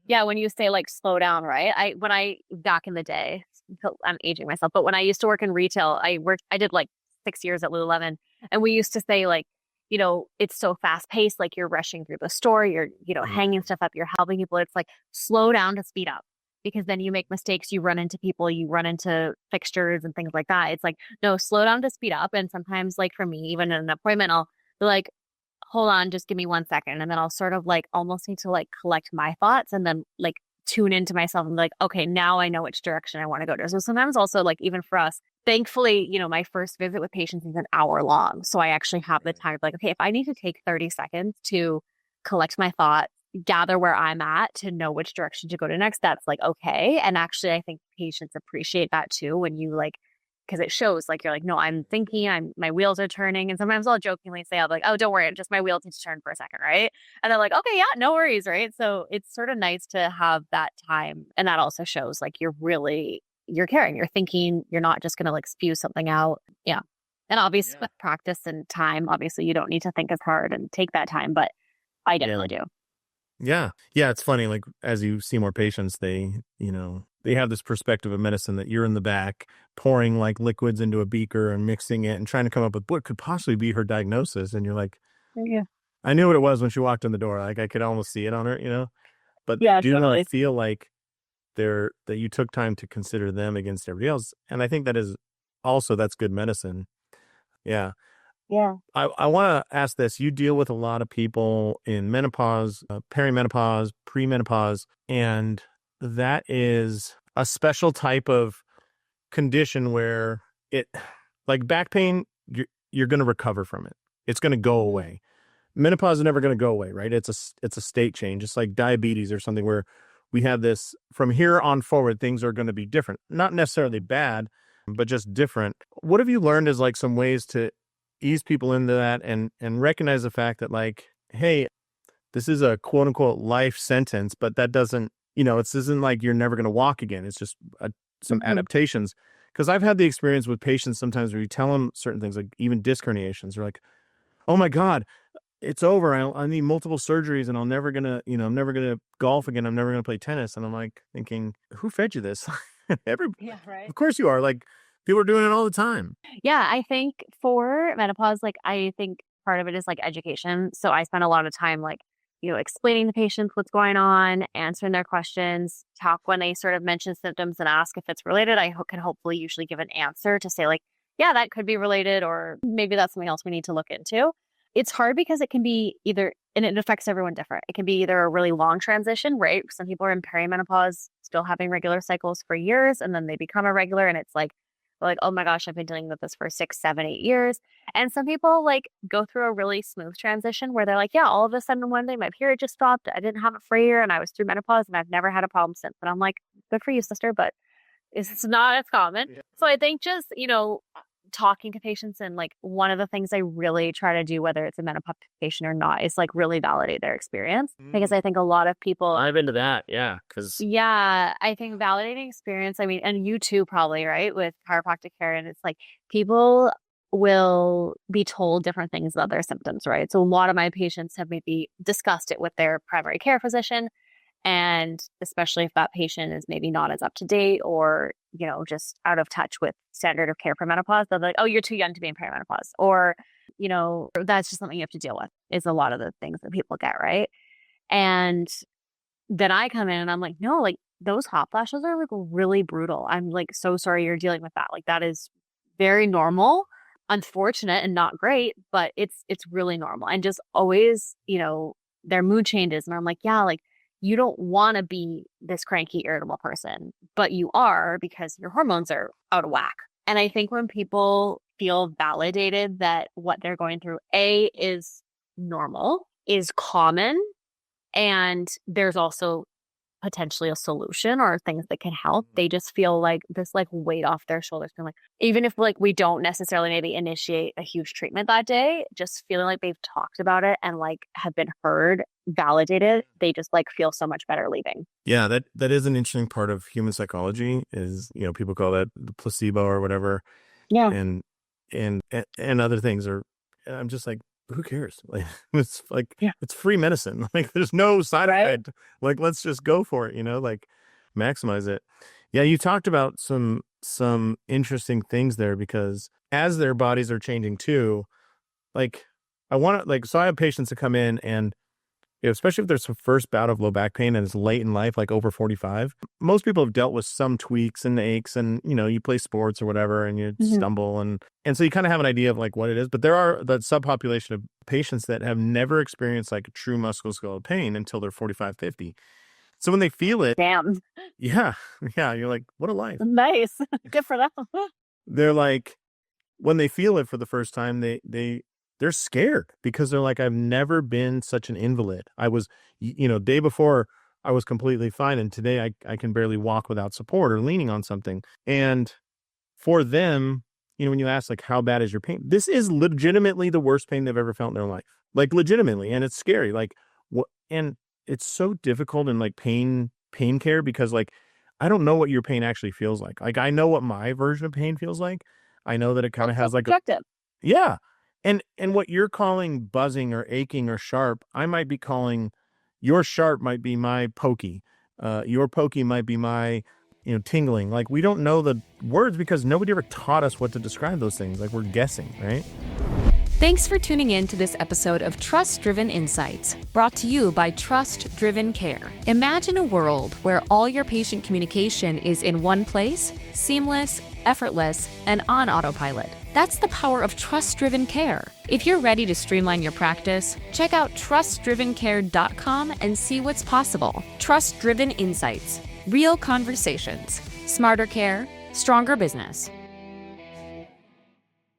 Yeah, when you say like slow down, right? When I back in the day, I'm aging myself, but when I used to work in retail, I did like 6 years at Lululemon, and we used to say like, it's so fast paced, like you're rushing through the store, you're, hanging stuff up, you're helping people. It's like slow down to speed up because then you make mistakes, you run into people, you run into fixtures and things like that. It's like, no, slow down to speed up. And sometimes, like for me, even in an appointment, I'll be like, hold on, just give me 1 second. And then I'll sort of like almost need to like collect my thoughts and then like tune into myself and be like, okay, now I know which direction I want to go to. So sometimes also like even for us, thankfully, my first visit with patients is an hour long. So I actually have the time of like, okay, if I need to take 30 seconds to collect my thoughts, gather where I'm at to know which direction to go to next, that's like, okay. And actually, I think patients appreciate that too when you like, because it shows like you're like, no, I'm thinking, my wheels are turning. And sometimes I'll jokingly say, I'll be like, oh, don't worry, just my wheels need to turn for a second, right? And they're like, okay, yeah, no worries, right? So it's sort of nice to have that time. And that also shows like you're caring, you're thinking, you're not just gonna like spew something out. Yeah. And obviously with practice and time, obviously you don't need to think as hard and take that time, but I definitely do. Yeah. Yeah. It's funny. Like as you see more patients, they have this perspective of medicine that you're in the back pouring like liquids into a beaker and mixing it and trying to come up with what could possibly be her diagnosis. And you're like, Yeah. I knew what it was when she walked in the door. Like I could almost see it on her, but Yeah, do not totally. feel like that you took time to consider them against everybody else. And I think that's good medicine. Yeah. Yeah. I want to ask this. You deal with a lot of people in menopause, perimenopause, premenopause, and that is a special type of condition where like back pain, you're going to recover from it. It's going to go away. Menopause is never going to go away, right? It's a state change. It's like diabetes or something where we have this from here on forward, things are going to be different. Not necessarily bad, but just different. What have you learned as like some ways to ease people into that and recognize the fact that like, hey, this is a quote unquote life sentence, but that doesn't, it isn't like you're never going to walk again. It's just some adaptations. Because I've had the experience with patients sometimes where you tell them certain things, like even disc herniations, they're like, oh my God, it's over. I need multiple surgeries and I'm never gonna golf again. I'm never gonna play tennis. And I'm like thinking, who fed you this? Yeah, right. Of course you are. Like people are doing it all the time. Yeah, I think for menopause, like I think part of it is like education. So I spend a lot of time like, explaining to patients what's going on, answering their questions, talk when they sort of mention symptoms and ask if it's related. Can hopefully usually give an answer to say like, yeah, that could be related, or maybe that's something else we need to look into. It's hard because it can be either, and it affects everyone different. It can be either a really long transition, right? Some people are in perimenopause, still having regular cycles for years, and then they become irregular, and it's like, oh my gosh, I've been dealing with this for 6, 7, 8 years. And some people like go through a really smooth transition where they're like, yeah, all of a sudden one day my period just stopped. I didn't have it for a year and I was through menopause and I've never had a problem since. And I'm like, good for you, sister, but it's not as common. Yeah. So I think just, talking to patients, and like one of the things I really try to do, whether it's a menopause patient or not, is like really validate their experience. Because I think a lot of people Dive into that. Yeah. Cause yeah, I think validating experience, I mean, and you too, probably, right, with chiropractic care. And it's like people will be told different things about their symptoms, right? So a lot of my patients have maybe discussed it with their primary care physician. And especially if that patient is maybe not as up to date or, just out of touch with standard of care for menopause, they'll be like, oh, you're too young to be in perimenopause. Or, that's just something you have to deal with, is a lot of the things that people get, right? And then I come in and I'm like, no, like those hot flashes are like really brutal. I'm like, so sorry you're dealing with that. Like that is very normal, unfortunate and not great, but it's really normal. And just always, their mood changes. And I'm like, yeah, like you don't want to be this cranky, irritable person, but you are because your hormones are out of whack. And I think when people feel validated that what they're going through, A, is normal, is common, and there's also potentially a solution or things that can help, they just feel like this like weight off their shoulders. And like, even if like we don't necessarily maybe initiate a huge treatment that day, just feeling like they've talked about it and like have been heard, validated, they just like feel so much better leaving. yeah, that is an interesting part of human psychology is, people call that the placebo or whatever. Yeah. And other things are, I'm just like, who cares? Like, it's like, Yeah. it's free medicine. Like, there's no side Right? effect. Like, let's just go for it, like maximize it. Yeah, you talked about some interesting things there, because as their bodies are changing too, like so I have patients that come in, and especially if there's a first bout of low back pain and it's late in life, like over 45, most people have dealt with some tweaks and aches, and you play sports or whatever and you Mhm. stumble, and so you kind of have an idea of like what it is. But there are that subpopulation of patients that have never experienced like true musculoskeletal pain until they're 45, 50. So when they feel it, Damn. yeah, yeah, you're like, what a life. Nice. Good for them. They're like, when they feel it for the first time, they're scared, because they're like, I've never been such an invalid. I was, day before I was completely fine, and today I can barely walk without support or leaning on something. And for them, when you ask like, how bad is your pain? This is legitimately the worst pain they've ever felt in their life. Like, legitimately. And it's scary. Like, what? And it's so difficult in like pain care, because like, I don't know what your pain actually feels like. Like, I know what my version of pain feels like. I know that it kind That's of so has like subjective. yeah. And what you're calling buzzing or aching or sharp, I might be calling, your sharp might be my pokey. Your pokey might be my, tingling. Like, we don't know the words because nobody ever taught us what to describe those things. Like, we're guessing, right? Thanks for tuning in to this episode of Trust Driven Insights, brought to you by TrustDrivenCare. Imagine a world where all your patient communication is in one place, seamless, effortless, and on autopilot. That's the power of trust-driven care. If you're ready to streamline your practice, check out TrustDrivenCare.com and see what's possible. Trust-driven insights, real conversations, smarter care, stronger business.